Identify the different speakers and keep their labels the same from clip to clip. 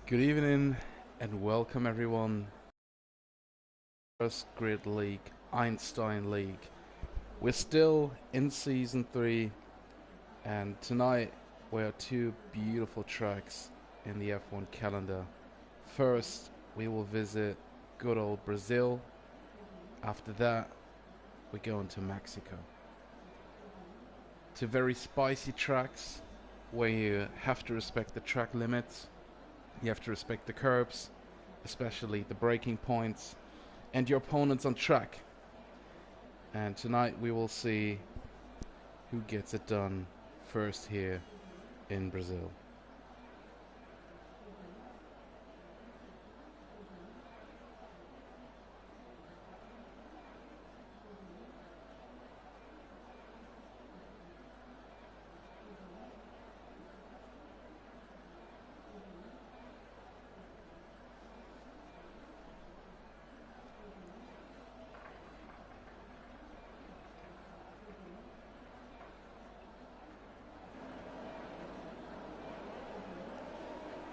Speaker 1: Good evening and welcome everyone. First Grid League, Einstein League. We're still in Season 3 and tonight we have two beautiful tracks in the F1 calendar. First, we will visit good old Brazil. After that, we go into Mexico. Two very spicy tracks where you have to respect the track limits. You have to respect the curbs, especially the braking points, and your opponents on track. And tonight we will see who gets it done first here in Brazil.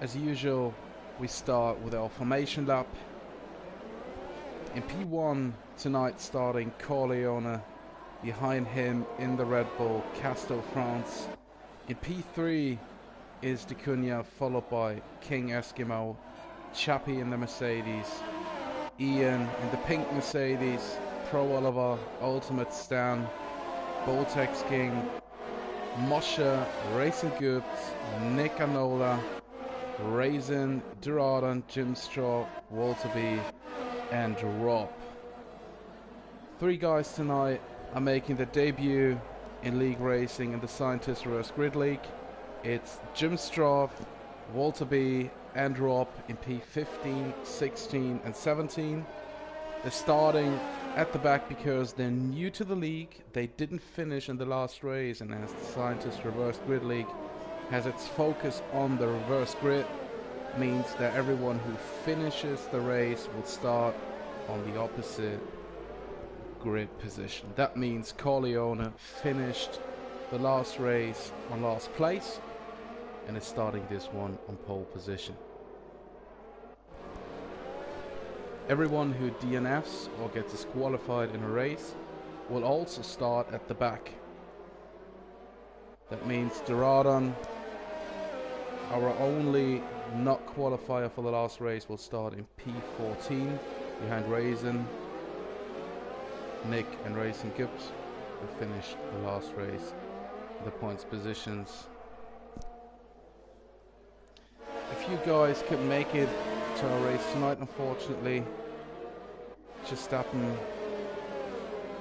Speaker 1: As usual, we start with our formation lap. In P1 tonight starting Corleone, behind him in the Red Bull, Castor France. In P3 is Da Cunha, followed by King Eskimo, Chappie in the Mercedes, Ian in the pink Mercedes, Pro Oliver, Ultimate Stan, Boltex King, Moshe, Racing Goods, Nick Anola, Raisin, Duradon, Jim Straw, Walter B, and Rob. Three guys tonight are making their debut in league racing in the Scientist Reverse Grid League. It's Jim Straw, Walter B, and Rob in P15, 16, and 17. They're starting at the back because they're new to the league. They didn't finish in the last race, and as the Scientist Reverse Grid League has its focus on the reverse grid, means that everyone who finishes the race will start on the opposite grid position. That means Corleone finished the last race on last place and is starting this one on pole position. Everyone who DNFs or gets disqualified in a race will also start at the back. That means Duradon, our only not qualifier for the last race, will start in P14 behind Raisin, Nick and Racing Gibbs, who finished the last race in the points positions. A few guys couldn't make it to our race tonight, unfortunately. Verstappen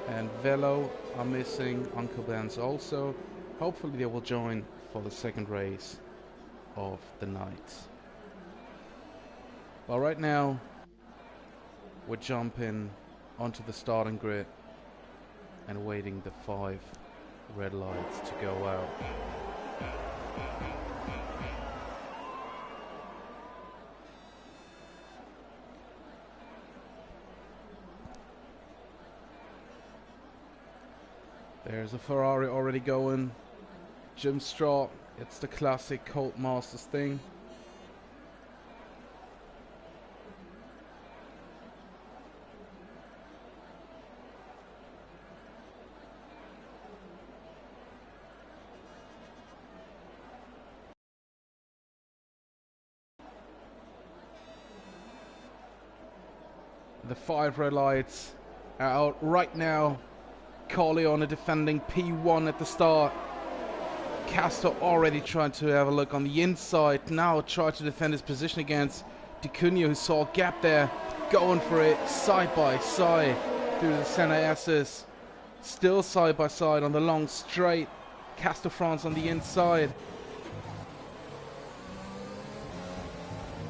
Speaker 1: and Velo are missing, Uncle Ben's also. Hopefully they will join for the second race of the night. Well, right now we're jumping onto the starting grid and waiting the 5 red lights to go out. There's a Ferrari already going. Jim Straw, it's the classic Colt Masters thing. The 5 red lights are out right now. Corleone defending P1 at the start. Castor already trying to have a look on the inside. Now try to defend his position against Da Cunha, who saw a gap there. Going for it side by side through the center S's. Still side by side on the long straight. Castor France on the inside.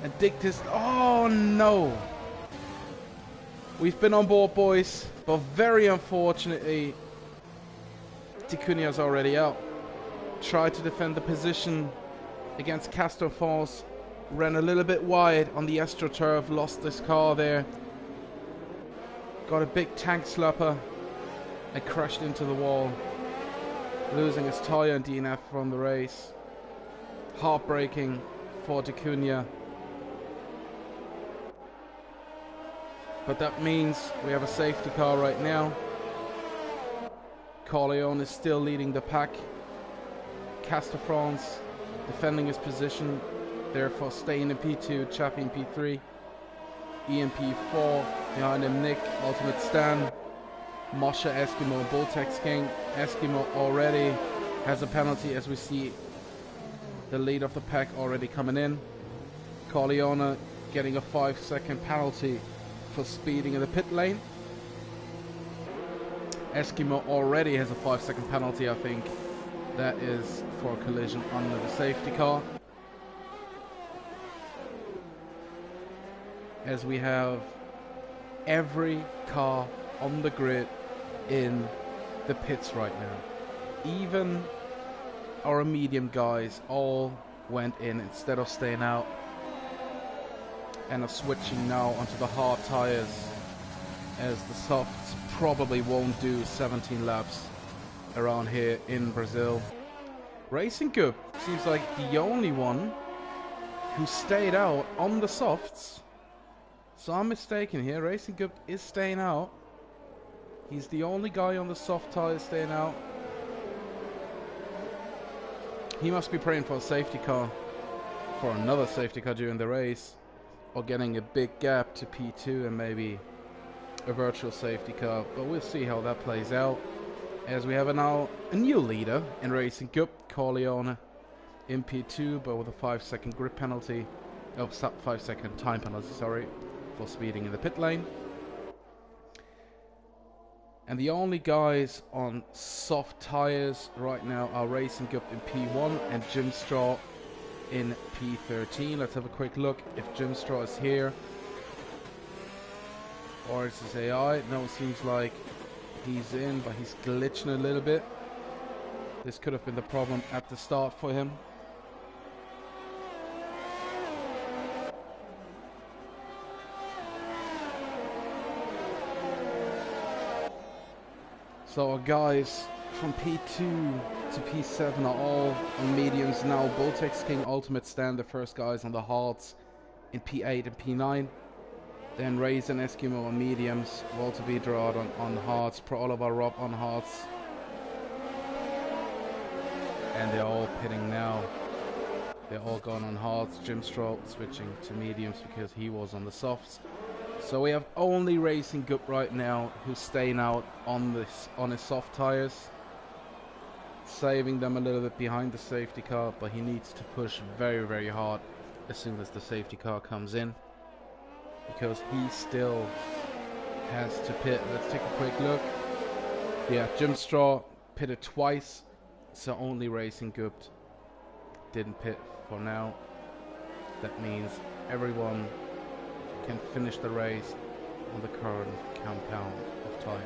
Speaker 1: And Dictus. Oh no! We've been on board, boys, but very unfortunately, Da Cunha's already out. Tried to defend the position against Castor France, ran a little bit wide on the AstroTurf, lost this car there. Got a big tank slapper and crashed into the wall, losing his tyre and DNF from the race. Heartbreaking for Da Cunha. But that means we have a safety car right now. Corleone is still leading the pack. Castelfrance defending his position, therefore staying in P2, Chappie in P3. Ian P4, behind him Nick, Ultimate Stan, Moshe, Eskimo, Bulltex King. Eskimo already has a penalty as we see the lead of the pack already coming in. Corleone getting a 5-second penalty for speeding in the pit lane. Eskimo already has a 5-second penalty, I think. That is for a collision under the safety car. As we have every car on the grid in the pits right now. Even our medium guys all went in instead of staying out and are switching now onto the hard tires, as the softs probably won't do 17 laps around here in Brazil. Racing Cup seems like the only one who stayed out on the softs. So I'm mistaken here. Racing Cup is staying out. He's the only guy on the soft tires staying out. He must be praying for a safety car, for another safety car during the race, or getting a big gap to P2 and maybe a virtual safety car. But we'll see how that plays out, as we have now a new leader in Racing Cup, Corleone in P2, but with a 5-second grip penalty, 5-second time penalty, sorry, for speeding in the pit lane. And the only guys on soft tires right now are Racing Cup in P1 and Jim Straw in P13. Let's have a quick look if Jim Straw is here, or is this AI? No, it seems like he's in, but he's glitching a little bit. This could have been the problem at the start for him. So our guys from P2 to P7 are all on mediums now. Bulltex King, Ultimate Stand, the first guys on the hards in P8 and P9. Then Raisin, Eskimo on mediums. Walter Vidrad on hards. Pro Oliver Rob on hards. And they're all pitting now. They're all gone on hards. Jim Stroll switching to mediums because he was on the softs. So we have only Racing Cup right now who's staying out on his soft tires, saving them a little bit behind the safety car, but he needs to push very, very hard as soon as the safety car comes in, because he still has to pit. Let's take a quick look. Yeah, Jim Straw pitted twice, so only Racing Cup didn't pit for now. That means everyone can finish the race on the current compound of tire.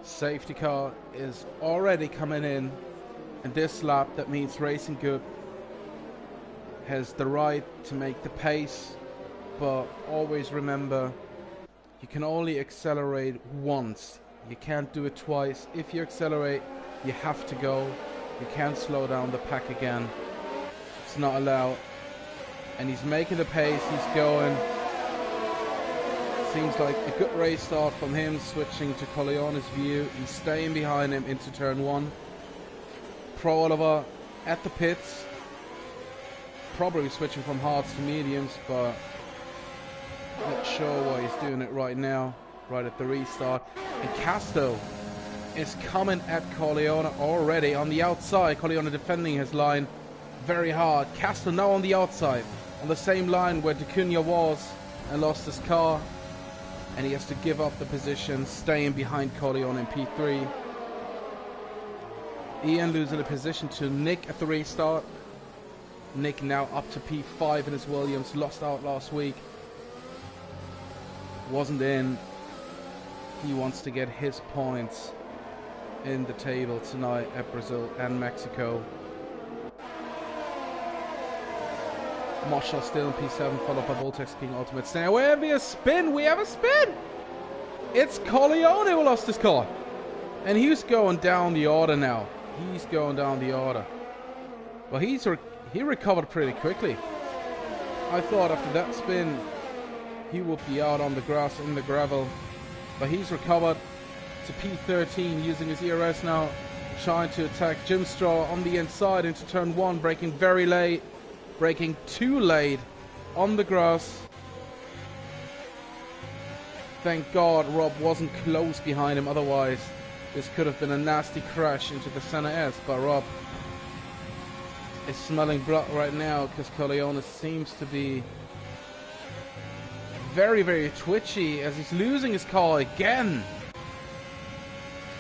Speaker 1: Safety car is already coming in this lap. That means Racing Cup has the right to make the pace, but always remember, you can only accelerate once. You can't do it twice. If you accelerate, you have to go. You can't slow down the pack again. It's not allowed. And he's making the pace. He's going. Seems like a good race start from him, switching to Corleone's view. He's staying behind him into turn 1. Pro Oliver at the pits. Probably switching from hards to mediums, but not sure why he's doing it right now, right at the restart. And Casto is coming at Corleone already on the outside. Corleone defending his line very hard. Casto now on the outside, on the same line where D'Cunha was and lost his car. And he has to give up the position, staying behind Corleone in P3. Ian losing the position to Nick at the restart. Nick now up to P5 in his Williams, lost out last week. wasn't in. He wants to get his points in the table tonight at Brazil and Mexico. Mosha still in P7, followed by Voltex King Ultimate Stand. We have a spin! We have a spin! It's Corleone who lost his car. And he's going down the order now. He's going down the order. Well, he recovered pretty quickly. I thought after that spin, he would be out on the grass in the gravel. But he's recovered to P13 using his ERS now. Trying to attack Jim Straw on the inside into turn 1. Braking very late. Braking too late on the grass. Thank God Rob wasn't close behind him. Otherwise, this could have been a nasty crash into the center S. But Rob is smelling blood right now because Corleone seems to be very, very twitchy as he's losing his car again.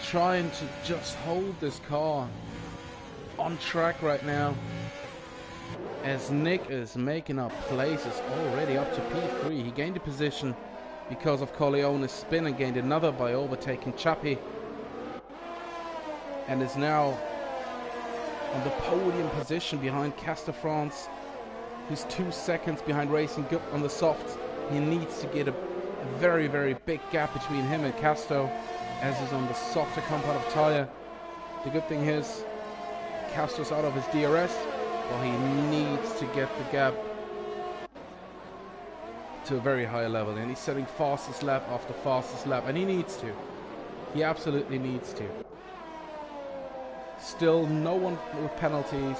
Speaker 1: Trying to just hold this car on track right now. As Nick is making up places already up to P3. He gained a position because of Corleone's spin and gained another by overtaking Chappie. And is now on the podium position behind Castor France, who's 2 seconds behind Racing Good on the soft. He needs to get a very, very big gap between him and Castor, as he's on the softer compound of tire. The good thing is, Castor's out of his DRS, but he needs to get the gap to a very high level, and he's setting fastest lap after fastest lap, and he needs to. He absolutely needs to. Still no one with penalties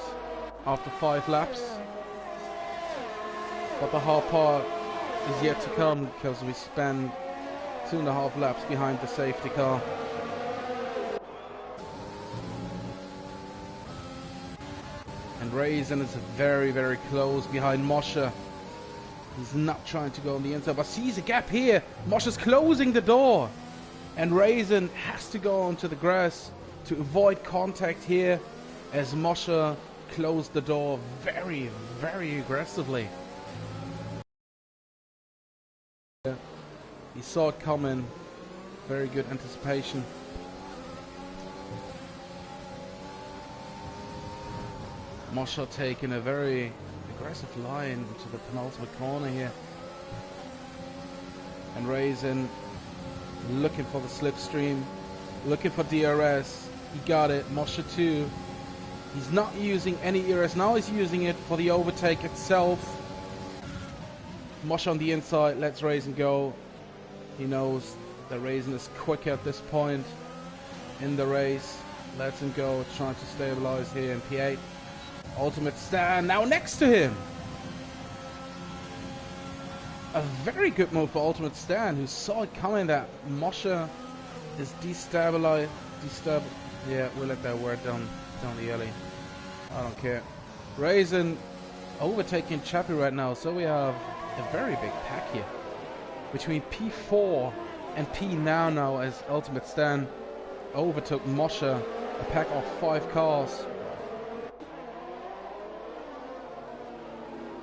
Speaker 1: after 5 laps, but the hard part is yet to come because we spend 2.5 laps behind the safety car. And Raisin is very, very close behind Moshe. He's not trying to go on the inside, but sees a gap here. Moshe's closing the door, and Raisin has to go onto the grass to avoid contact here, as Moshe closed the door very, very aggressively. He saw it coming. Very good anticipation. Moshe taking a very aggressive line into the penultimate corner here. And Raisin looking for the slipstream, looking for DRS. He got it. Moshe too. He's not using any ERS. Now he's using it for the overtake itself. Moshe on the inside lets Raisin go. He knows that Raisin is quicker at this point in the race. Lets him go, trying to stabilize here in P8. Ultimate Stand now next to him. A very good move for Ultimate Stand, who saw it coming that Moshe is destabilized. Yeah, we'll let that word down the alley. I don't care. Raisin overtaking Chappie right now, so we have a very big pack here between P4 and P now as Ultimate Stand overtook Moshe, a pack of 5 cars.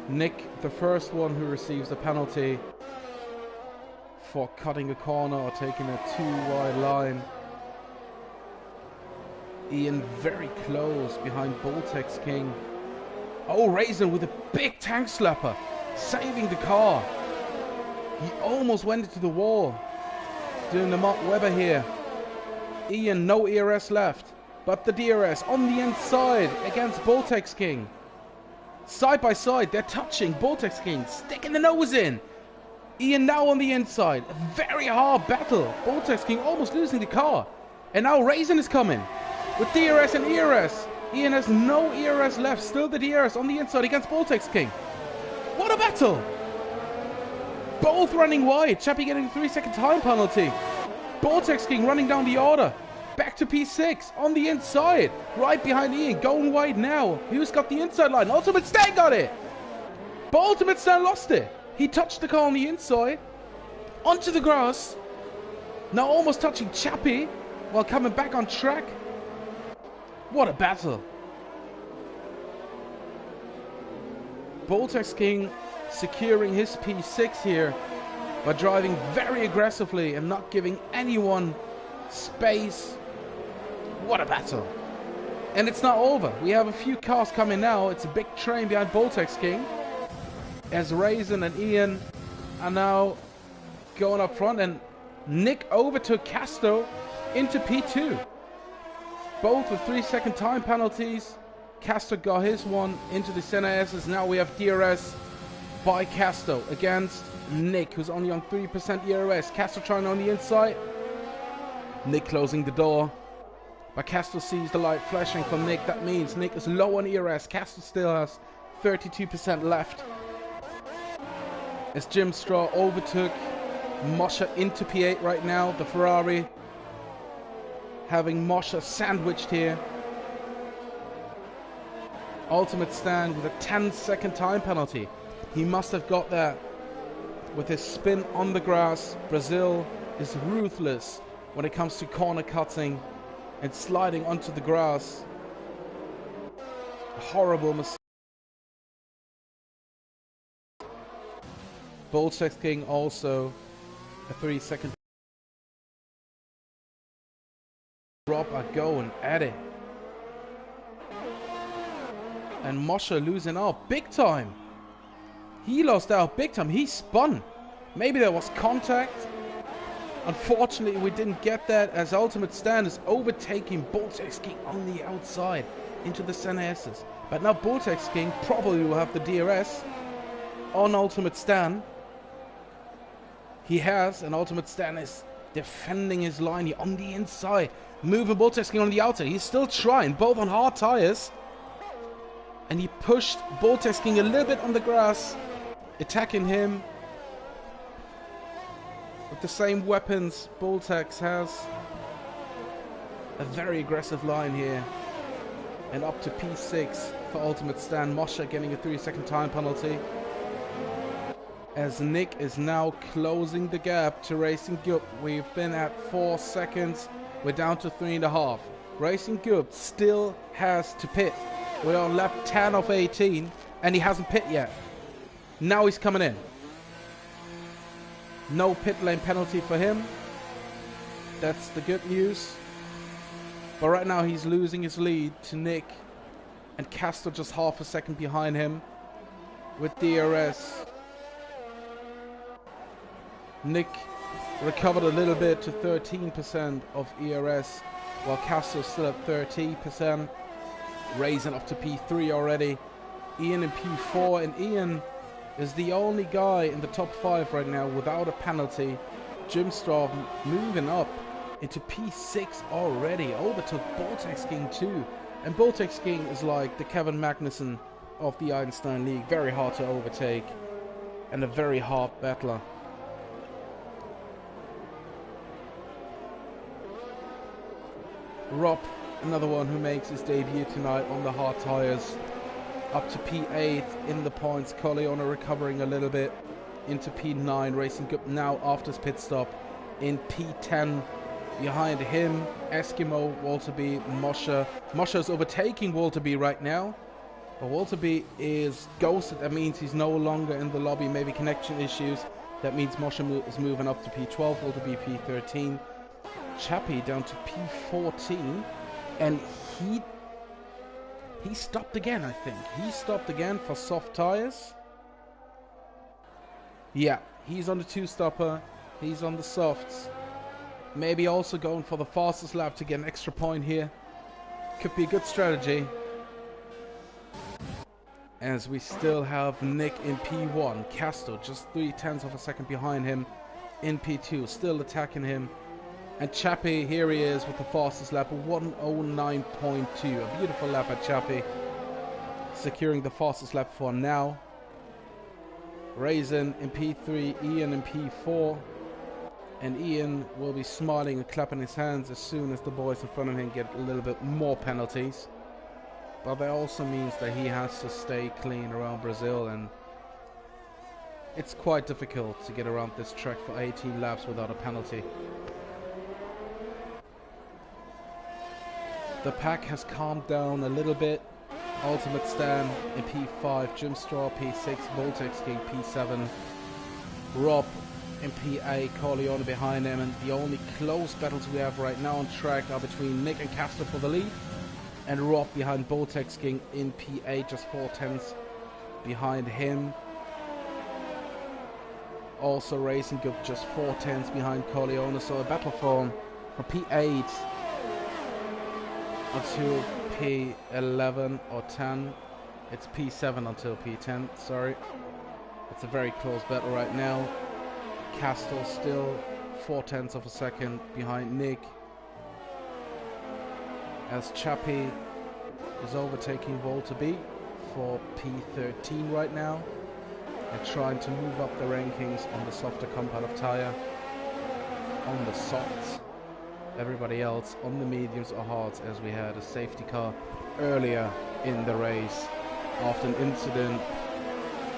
Speaker 1: Nick, the first one who receives a penalty for cutting a corner or taking a too wide line. Ian very close behind Boltex King. Oh, Raisin with a big tank slapper, saving the car. He almost went into the wall. Doing the Mark Webber here. Ian, no ERS left, but the DRS on the inside against Boltex King. Side by side, they're touching. Boltex King sticking the nose in. Ian now on the inside. A very hard battle. Boltex King almost losing the car. And now Raisin is coming with DRS and ERS. Ian has no ERS left. Still the DRS on the inside against Boltex King. What a battle! Both running wide. Chappie getting a 3-second time penalty. Boltex King running down the order. Back to P6 on the inside. Right behind Ian. Going wide now. Who's got the inside line? Ultimate Stand got it. But Ultimate Stand lost it. He touched the car on the inside. Onto the grass. Now almost touching Chappie while coming back on track. What a battle. Boltex King securing his P6 here but driving very aggressively and not giving anyone space. What a battle. And it's not over. We have a few cars coming now. It's a big train behind Boltex King, as Raisin and Ian are now going up front, and Nick overtook Casto into P2. Both with 3-second time penalties. Casto got his one into the center S's. Now we have DRS by Casto against Nick, who's only on 3% DRS. Casto trying on the inside. Nick closing the door. But Casto sees the light flashing for Nick. That means Nick is low on ERS. Casto still has 32% left. As Jim Straw overtook Mosher into P8 right now. The Ferrari having Mosher sandwiched here. Ultimate Stand with a 10-second time penalty. He must have got that with his spin on the grass. Brazil is ruthless when it comes to corner cutting and sliding onto the grass. A horrible mistake. Boltex King also a 3-second. Rob are going at it. And Mosher losing out big time. He lost out big time. He spun. Maybe there was contact. Unfortunately, we didn't get that, as Ultimate Stand is overtaking Boltex King on the outside into the center S's. But now Boltex King probably will have the DRS on Ultimate Stand. He has, and Ultimate Stand is defending his line here on the inside. Moving Boltex King on the outside. He's still trying, both on hard tires. And he pushed Boltex King a little bit on the grass, attacking him with the same weapons Boltex has. A very aggressive line here. And up to P6 for Ultimate Stand. Mosher getting a 3-second time penalty. As Nick is now closing the gap to Racing Gub. We've been at 4 seconds. We're down to 3.5. Racing Gub still has to pit. We're on lap 10 of 18, and he hasn't pit yet. Now he's coming in. No pit lane penalty for him. That's the good news. But right now he's losing his lead to Nick, and Casto just half a second behind him with DRS. Nick recovered a little bit to 13% of ERS, while Casto's still at 30%. Raising up to P3 already. Ian in P4, and Ian is the only guy in the top 5 right now without a penalty. Jim Straw moving up into P6 already. Overtook Boltex King too. And Boltex King is like the Kevin Magnussen of the EINSTEIN League. Very hard to overtake and a very hard battler. Rob, another one who makes his debut tonight on the hard tires. Up to P8 in the points. Corleone recovering a little bit into P9. Racing Gub now after his pit stop in P10. Behind him, Eskimo, Walter B, Mosher. Mosher's overtaking Walter B right now. But Walter B is ghosted. That means he's no longer in the lobby. Maybe connection issues. That means Mosher is moving up to P12. Walter B P13. Chappie down to P14. And he stopped again, I think. He stopped again for soft tires. Yeah, he's on the 2-stopper. He's on the softs. Maybe also going for the fastest lap to get an extra point here. Could be a good strategy. As we still have Nick in P1. Casto just 0.3 of a second behind him in P2. Still attacking him. And Chappie, here he is with the fastest lap, 109.2. A beautiful lap at Chappie. Securing the fastest lap for now. Raisin in P3, Ian in P4. And Ian will be smiling and clapping his hands as soon as the boys in front of him get a little bit more penalties. But that also means that he has to stay clean around Brazil, and it's quite difficult to get around this track for 18 laps without a penalty. The pack has calmed down a little bit. Ultimate Stand in P5, Jim Straw P6, Boltex King P7, Rob in P8, Corleone behind him, and the only close battles we have right now on track are between Nick and Castor for the lead, and Rob behind Boltex King in P8, just 4/10 behind him. Also Racing Good just 4/10 behind Corleone, so a battle from P8 until P11 or 10. It's P7 until P10, sorry. It's a very close battle right now. Castle still 4/10 of a second behind Nick, as Chappie is overtaking Volta B for P13 right now and trying to move up the rankings on the softer compound of tire. On the softs, everybody else on the mediums or hards, as we had a safety car earlier in the race after an incident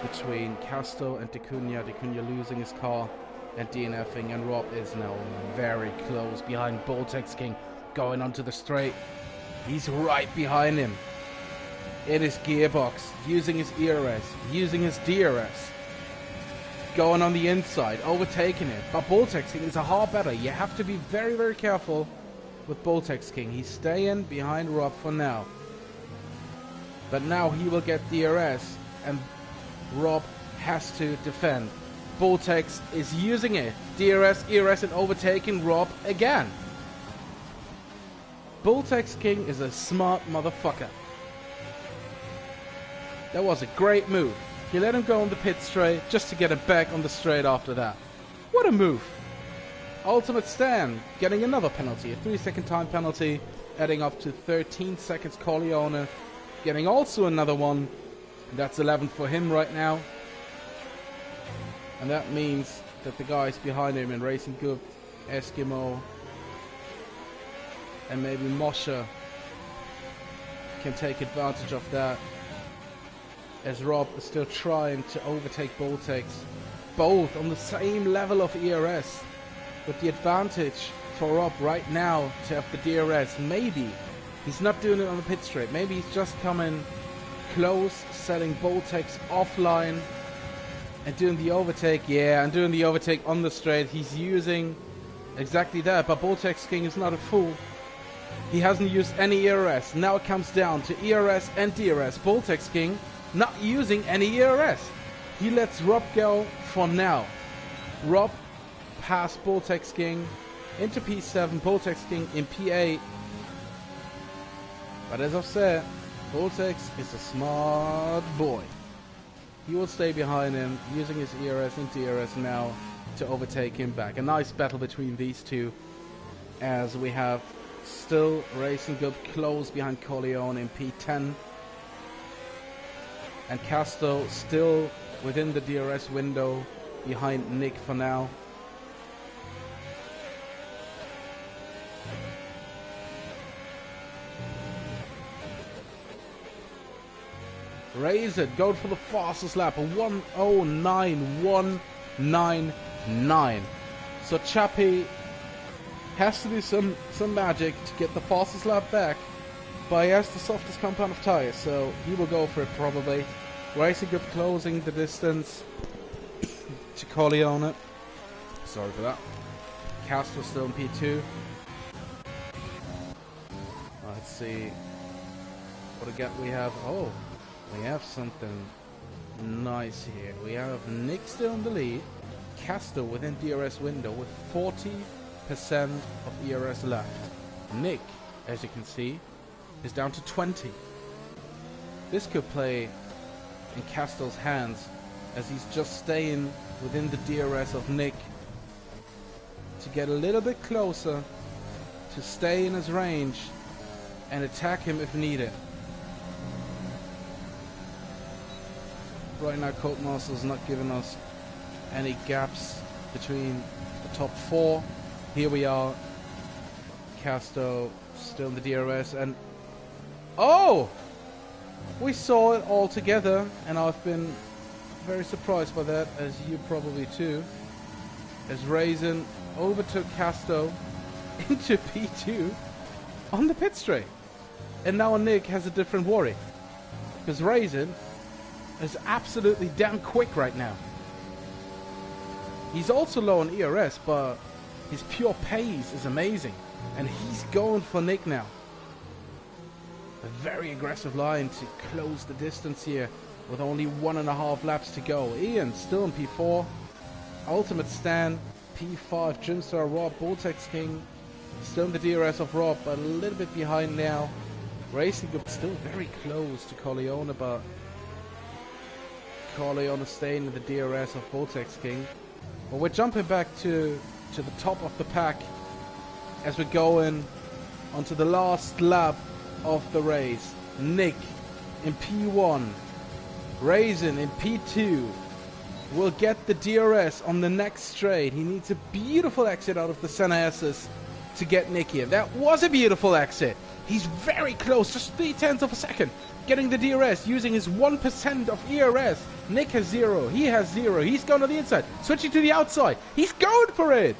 Speaker 1: between Casto and Decunha. Decunha losing his car and DNFing, and Rob is now very close behind Boltex King going onto the straight. He's right behind him in his gearbox, using his ERS, using his DRS, going on the inside, overtaking it. But Boltex King is a hard battle. You have to be very, very careful with Boltex King. He's staying behind Rob for now, but now he will get DRS and Rob has to defend. Boltex is using it. DRS, ERS, and overtaking Rob again. Boltex King is a smart motherfucker. That was a great move. He let him go on the pit straight just to get him back on the straight after that. What a move. Ultimate Stan getting another penalty, a 3-second time penalty, adding up to 13 seconds. Corleone getting also another one. That's 11 for him right now. And that means that the guys behind him in Racing Good, Eskimo, and maybe Moshe can take advantage of that, as Rob is still trying to overtake Boltex, both on the same level of ERS, with the advantage for Rob right now to have the DRS. Maybe he's not doing it on the pit straight, maybe he's just coming close, setting Boltex offline and doing the overtake. Yeah, and doing the overtake on the straight. He's using exactly that, but Boltex King is not a fool. He hasn't used any ERS. Now it comes down to ERS and DRS. Boltex King not using any ERS. He lets Rob go for now. Rob past Boltex King into P7, Boltex King in P8. But as I've said, Boltex is a smart boy. He will stay behind him, using his ERS and DRS now to overtake him back. A nice battle between these two, as we have still Racing Good close behind Corleone in P10. And Casto still within the DRS window behind Nick for now. Razor going for the fastest lap, a 1:09.199. So Chappie has to do some magic to get the fastest lap back, but he has the softest compound of tires, so he will go for it probably. Racing Good closing the distance to Corleone. Sorry for that. Castro still in P2. Let's see what again we have. Oh, we have something nice here. We have Nick still in the lead. Castro within DRS window with 40% of ERS left. Nick, as you can see, is down to 20. This could play in Castro's hands, as he's just staying within the DRS of Nick to get a little bit closer, to stay in his range and attack him if needed. Right now Codemaster's not giving us any gaps between the top four. Here we are. Castro still in the DRS, and oh! We saw it all together, and I've been very surprised by that, as you probably too. As Raisin overtook Castro into P2 on the pit straight. And now Nick has a different worry, because Raisin is absolutely damn quick right now. He's also low on ERS, but his pure pace is amazing. And he's going for Nick now. A very aggressive line to close the distance here with only 1.5 laps to go. Ian still in P4. Ultimate Stan, P5. Jimstar, Rob, Vortex King. Still in the DRS of Rob, but a little bit behind now. Racing Group still very close to Corleone, but Corleone staying in the DRS of Vortex King. But we're jumping back to the top of the pack as we're going onto the last lap of the race. Nick in P1, Raisin in P2 will get the DRS on the next straight. He needs a beautiful exit out of the center S's to get Nick here. That was a beautiful exit. He's very close, just 0.3 of a second, getting the DRS using his 1% of ERS. Nick has 0, he has 0, he's going to the inside, switching to the outside, he's going for it.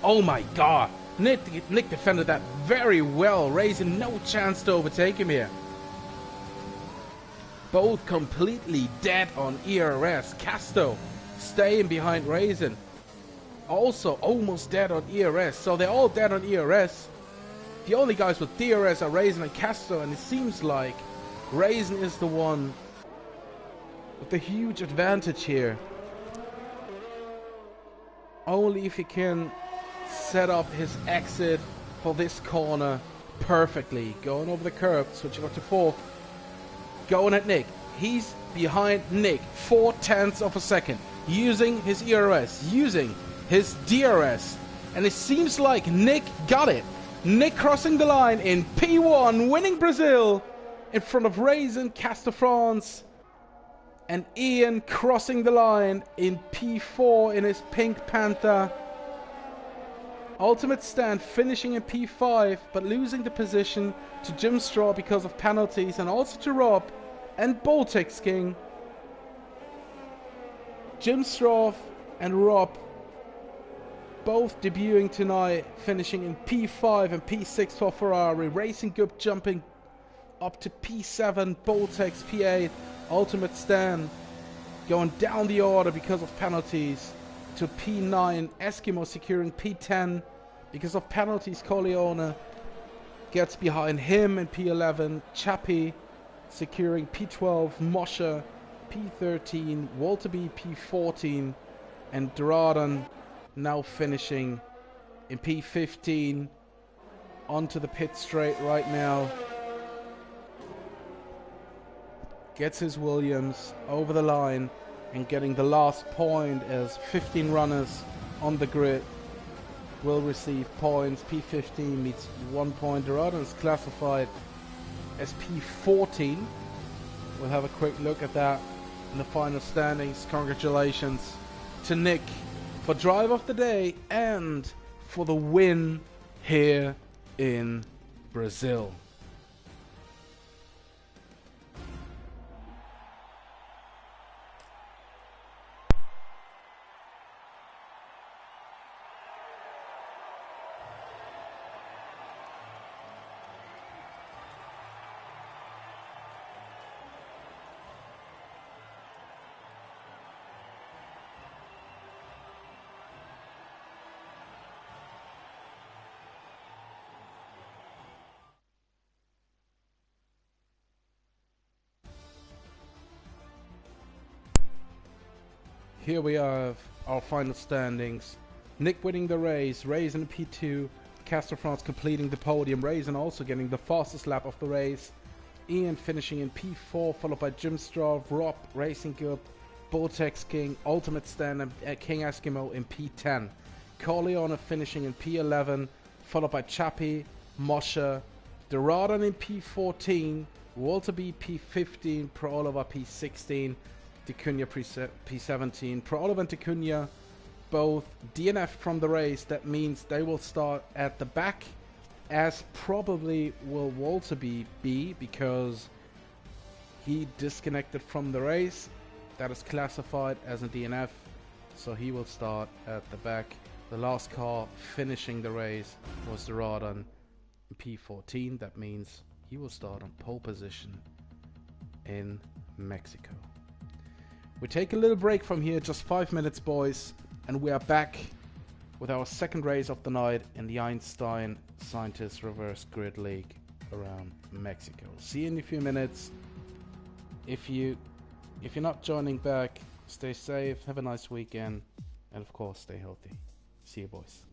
Speaker 1: Oh my god, Nick defended that very well, raising no chance to overtake him here. Both completely dead on ERS. Casto staying behind Raisin, also almost dead on ERS, so they're all dead on ERS. The only guys with DRS are Raisin and Casto, and it seems like Raisin is the one with the huge advantage here. Only if he can set up his exit for this corner perfectly. Going over the curb, switching up to 4th. Going at Nick. He's behind Nick. 0.4 of a second. Using his ERS. Using his DRS. And it seems like Nick got it. Nick crossing the line in P1. Winning Brazil. In front of Raisin, Castor France. And Ian crossing the line in P4 in his Pink Panther. Ultimate Stand finishing in P5, but losing the position to Jim Straw because of penalties, and also to Rob and Boltex King. Jim Straw and Rob both debuting tonight, finishing in P5 and P6 for Ferrari. Racing Group jumping up to P7, Boltex P8, Ultimate Stand going down the order because of penalties to P9, Eskimo securing P10 because of penalties. Corleone gets behind him in P11, Chappie securing P12, Moshe P13, Walter B P14, and Doradon now finishing in P15 onto the pit straight right now. Gets his Williams over the line and getting the last point as 15 runners on the grid will receive points. P15 meets 1 point. Doradon is classified as P14. We'll have a quick look at that in the final standings. Congratulations to Nick for drive of the day and for the win here in Brazil. Here we have our final standings. Nick winning the race, Raisin P2, Castor France completing the podium, Raisin also getting the fastest lap of the race, Ian finishing in P4, followed by Jim Straw, Rob, Racing Group, Boltex King, Ultimate Stand, and King Eskimo in P10. Corleone finishing in P11, followed by Chappie, Moshe, Doradon in P14, Walter B P15, Pro Oliver P16, Ticunia P17. Pro Oliver and Ticunia both DNF from the race. That means they will start at the back, as probably will Walter B because he disconnected from the race. That is classified as a DNF, so he will start at the back. The last car finishing the race was Doradon P14. That means he will start on pole position in Mexico. We take a little break from here, just 5 minutes, boys. And we are back with our second race of the night in the Einstein Scientist Reverse Grid League around Mexico. See you in a few minutes. If you're not joining back, stay safe, have a nice weekend, and of course stay healthy. See you, boys.